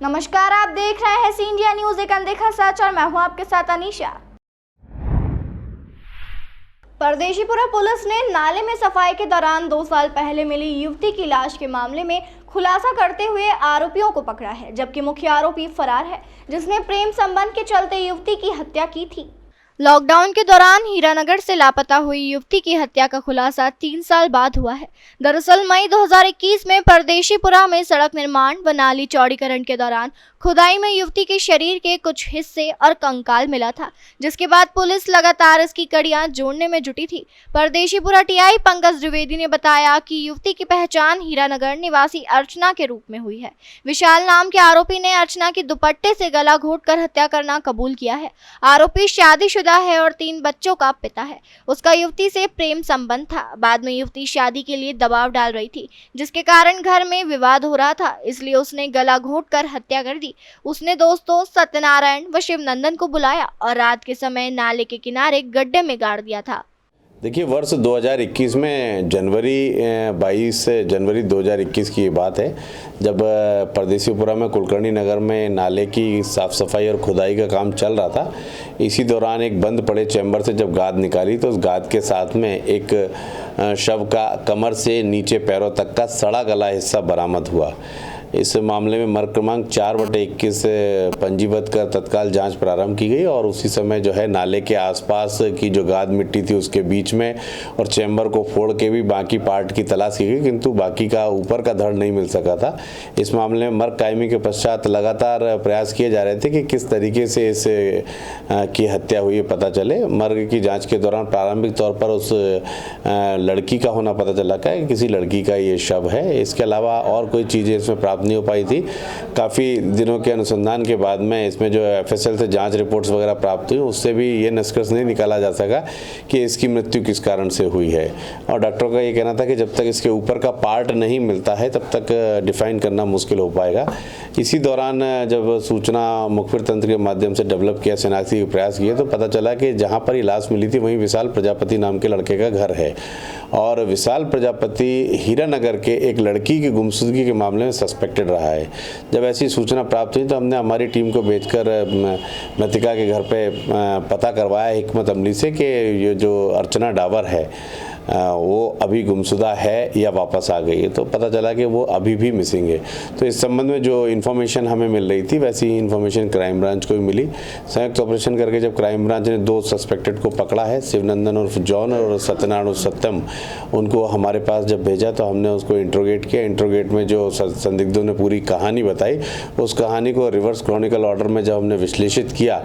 नमस्कार, आप देख रहे हैं सी इंडिया न्यूज, एक अनदेखा सच, और मैं हूं आपके साथ अनीशा। परदेशीपुरा पुलिस ने नाले में सफाई के दौरान 2 साल पहले मिली युवती की लाश के मामले में खुलासा करते हुए आरोपियों को पकड़ा है, जबकि मुख्य आरोपी फरार है, जिसने प्रेम संबंध के चलते युवती की हत्या की थी। लॉकडाउन के दौरान हीरानगर से लापता हुई युवती की हत्या का खुलासा 3 साल बाद हुआ है। दरअसल मई 2021 में परदेशीपुरा में सड़क निर्माण व नाली चौड़ीकरण के दौरान खुदाई में युवती के शरीर के कुछ हिस्से और कंकाल मिला था, जिसके बाद पुलिस लगातार इसकी कड़ियां जोड़ने में जुटी थी। परदेशीपुरा टीआई पंकज द्विवेदी ने बताया कि युवती की पहचान हीरानगर निवासी अर्चना के रूप में हुई है। विशाल नाम के आरोपी ने अर्चना की दुपट्टे से गला घोंटकर हत्या करना कबूल किया है। आरोपी शादीशुदा है और 3 बच्चों का पिता है। उसका युवती से प्रेम संबंध था। बाद में युवती शादी के लिए दबाव डाल रही थी, जिसके कारण घर में विवाद हो रहा था, इसलिए उसने गला घोंटकर हत्या कर दी। उसने दोस्तों सत्यनारायण व शिवनंदन को बुलाया और रात के समय नाले के किनारे गड्ढे में गाड़ दिया था। देखिए, वर्ष 2021 में जनवरी 2021 की बात है, जब परदेशीपुरा में कुलकर्णी नगर में नाले की साफ़ सफाई और खुदाई का काम चल रहा था। इसी दौरान एक बंद पड़े चैम्बर से जब गाद निकाली तो उस गाद के साथ में एक शव का कमर से नीचे पैरों तक का सड़ा गला हिस्सा बरामद हुआ। इस मामले में मर्ग क्रमांक 4/21 पंजीबद्ध कर तत्काल जांच प्रारंभ की गई और उसी समय जो है नाले के आसपास की जो गाद मिट्टी थी उसके बीच में और चैम्बर को फोड़ के भी बाकी पार्ट की तलाश की गई, किंतु बाकी का ऊपर का धड़ नहीं मिल सका था। इस मामले में मर्ग कायमी के पश्चात लगातार प्रयास किए जा रहे थे कि किस तरीके से इस की हत्या हुई पता चले। मर्ग की जाँच के दौरान प्रारंभिक तौर पर उस लड़की का होना पता चला कि किसी लड़की का ये शव है। इसके अलावा और कोई चीज़ें इसमें प्राप्त नहीं हो पाई थी। काफ़ी दिनों के अनुसंधान के बाद में इसमें जो एफएसएल से जांच रिपोर्ट्स वगैरह प्राप्त हुई, उससे भी ये निष्कर्ष नहीं निकाला जा सका कि इसकी मृत्यु किस कारण से हुई है। और डॉक्टरों का ये कहना था कि जब तक इसके ऊपर का पार्ट नहीं मिलता है तब तक डिफाइन करना मुश्किल हो पाएगा। इसी दौरान जब सूचना मुखबिर तंत्र के माध्यम से डेवलप किया, शनाख्ती के प्रयास किए, तो पता चला कि जहाँ पर ये लाश मिली थी वहीं विशाल प्रजापति नाम के लड़के का घर है और विशाल प्रजापति हीरानगर के एक लड़की की गुमशुदगी के मामले में सस्पेक्टेड रहा है। जब ऐसी सूचना प्राप्त हुई तो हमने हमारी टीम को भेजकर मृतिका के घर पे पता करवाया हिकमत अमली से कि ये जो अर्चना डावर है वो अभी गुमशुदा है या वापस आ गई है। तो पता चला कि वो अभी भी मिसिंग है। तो इस संबंध में जो इन्फॉर्मेशन हमें मिल रही थी वैसी ही इन्फॉर्मेशन क्राइम ब्रांच को भी मिली। संयुक्त ऑपरेशन करके जब क्राइम ब्रांच ने 2 सस्पेक्टेड को पकड़ा है, शिवनंदन उर्फ जॉन और सत्यनारायण उर्फ सत्यम, उनको हमारे पास जब भेजा तो हमने उसको इंट्रोगेट किया। इंट्रोगेट में जो संदिग्धों ने पूरी कहानी बताई, उस कहानी को रिवर्स क्रॉनिकल ऑर्डर में जब हमने विश्लेषित किया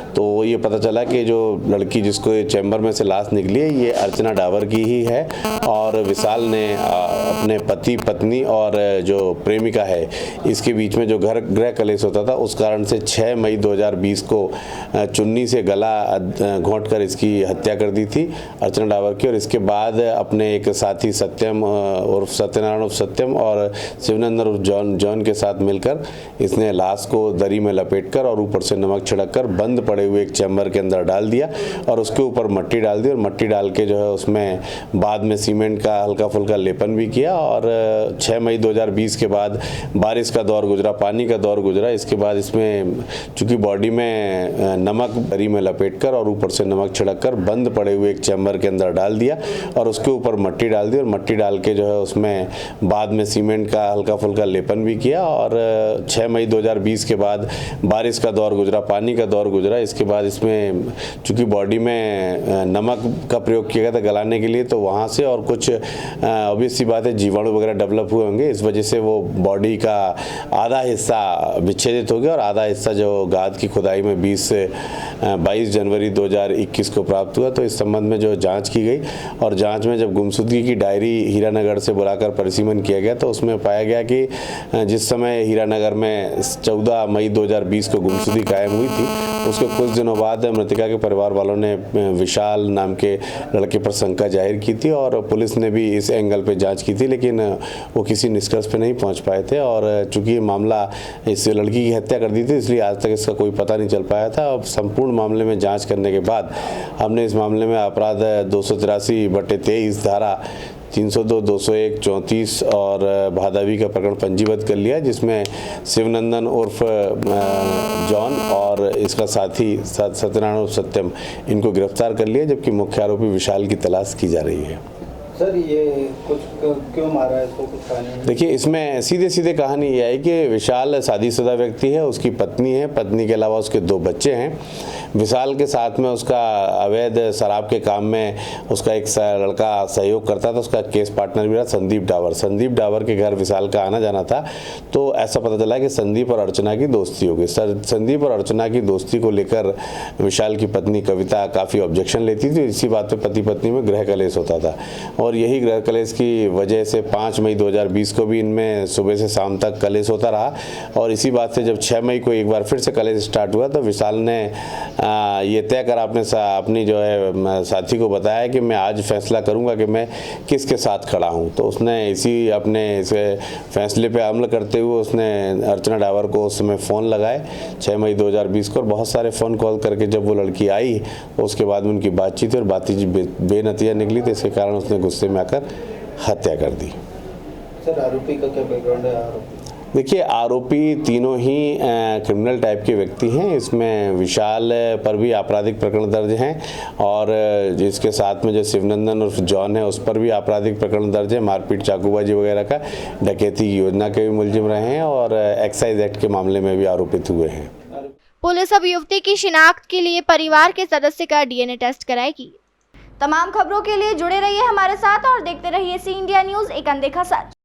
तो ये पता चला कि जो लड़की जिसको चैम्बर में से लाश निकली है ये अर्चना डावर की ही है और विशाल ने अपने पति पत्नी और जो प्रेमिका है इसके बीच में जो गृह कलेश होता था उस कारण से 6 मई 2020 को चुन्नी से गला घोंटकर इसकी हत्या कर दी थी अर्चना डावर की। और इसके बाद अपने एक साथी सत्यम उर्फ सत्यनारायण उर्फ सत्यम और शिवनंदन उर्फ जॉन के साथ मिलकर इसने लाश को दरी में लपेटकर और ऊपर से नमक छिड़ककर बंद पड़े हुए एक चैम्बर के अंदर डाल दिया और उसके ऊपर मट्टी डाल दी और मट्टी डाल के जो है उसमें बाद में सीमेंट का हल्का फुल्का लेपन भी किया। और 6 मई 2020 के बाद बारिश का दौर गुजरा, पानी का दौर गुजरा। इसके बाद इसमें चूंकि बॉडी में नमक दरी में लपेटकर और ऊपर से नमक छिड़ककर बंद पड़े हुए एक चैम्बर के अंदर डाल दिया और उसके ऊपर मट्टी डाल दी और मट्टी डाल के जो है उसमें बाद में सीमेंट का हल्का फुल्का लेपन भी किया। और 6 मई 2020 के बाद बारिश का दौर गुजरा, पानी का दौर गुजरा। इसके बाद इसमें चूंकि बॉडी में नमक का प्रयोग किया गया था गलाने के लिए, तो वहाँ से और कुछ ऑब्वियस सी बात है जीवाणु वगैरह डेवलप हुए होंगे। इस वजह से वो बॉडी का आधा हिस्सा विच्छेदित हो गया और आधा हिस्सा जो गाद की खुदाई में 20 से 22 जनवरी 2021 को प्राप्त हुआ। तो इस संबंध में जो जांच की गई और जांच में जब गुमशुदगी की डायरी हीरानगर से बुलाकर परिसीमन किया गया तो उसमें पाया गया कि जिस समय हीरानगर में 14 मई 2020 को गुमशुदगी कायम हुई थी उसके कुछ दिनों बाद मृतिका के परिवार वालों ने विशाल नाम के लड़के पर शंका जाहिर की थी और पुलिस ने भी इस एंगल पे जांच की थी, लेकिन वो किसी निष्कर्ष पे नहीं पहुंच पाए थे। और चूंकि ये मामला इस लड़की की हत्या कर दी थी इसलिए आज तक इसका कोई पता नहीं चल पाया था। अब संपूर्ण मामले में जांच करने के बाद हमने इस मामले में अपराध 283/23 धारा 302, 201, 34 और भादावी का प्रकरण पंजीबद्ध कर लिया, जिसमें शिवनंदन उर्फ जॉन और इसका साथी सत्यनारायण उर्फ सत्यम इनको गिरफ्तार कर लिया, जबकि मुख्य आरोपी विशाल की तलाश की जा रही है। सर ये कुछ क्यों मारा है इसको, कुछ कहानी? देखिए, इसमें सीधे सीधे कहानी ये है कि विशाल शादीशुदा व्यक्ति है, उसकी पत्नी है, पत्नी के अलावा उसके 2 बच्चे हैं। विशाल के साथ में उसका अवैध शराब के काम में उसका एक लड़का सहयोग करता था, उसका केस पार्टनर भी रहा संदीप डावर। संदीप डावर के घर विशाल का आना जाना था, तो ऐसा पता चला कि संदीप और अर्चना की दोस्ती हो गई। संदीप और अर्चना की दोस्ती को लेकर विशाल की पत्नी कविता काफ़ी ऑब्जेक्शन लेती थी। इसी बात पर पति पत्नी में गृह कलेश होता था, और यही गृह कलेश की वजह से 5 मई 2020 को भी इनमें सुबह से शाम तक कलेश होता रहा। और इसी बात से जब 6 मई को एक बार फिर से कलेश स्टार्ट हुआ, तो विशाल ने ये तय कर अपनी जो है साथी को बताया कि मैं आज फैसला करूंगा कि मैं किसके साथ खड़ा हूं। तो उसने इसी अपने इसे फैसले पे अमल करते हुए उसने अर्चना डावर को उस समय फ़ोन लगाए 6 मई 2020 को, और बहुत सारे फ़ोन कॉल करके जब वो लड़की आई, उसके बाद में उनकी बातचीत और बातचीत बेनतीजा निकली, तो इसके कारण उसने गुस्से में आकर हत्या कर दी। सर आरोपी का क्या बैकग्राउंड है? आरोपी देखिए, आरोपी तीनों ही क्रिमिनल टाइप के व्यक्ति हैं। इसमें विशाल पर भी आपराधिक प्रकरण दर्ज हैं, और जिसके साथ में जो शिवनंदन उर्फ जॉन है उस पर भी आपराधिक प्रकरण दर्ज है। मारपीट, चाकूबाजी वगैरह का, डकैती की योजना के भी मुलजिम रहे हैं, और एक्साइज एक्ट के मामले में भी आरोपित हुए हैं। पुलिस अब युवती की शिनाख्त के लिए परिवार के सदस्य का DNA टेस्ट कराएगी। तमाम खबरों के लिए जुड़े रहिए हमारे साथ और देखते रहिए सी इंडिया न्यूज़, एक अनदेखा सच।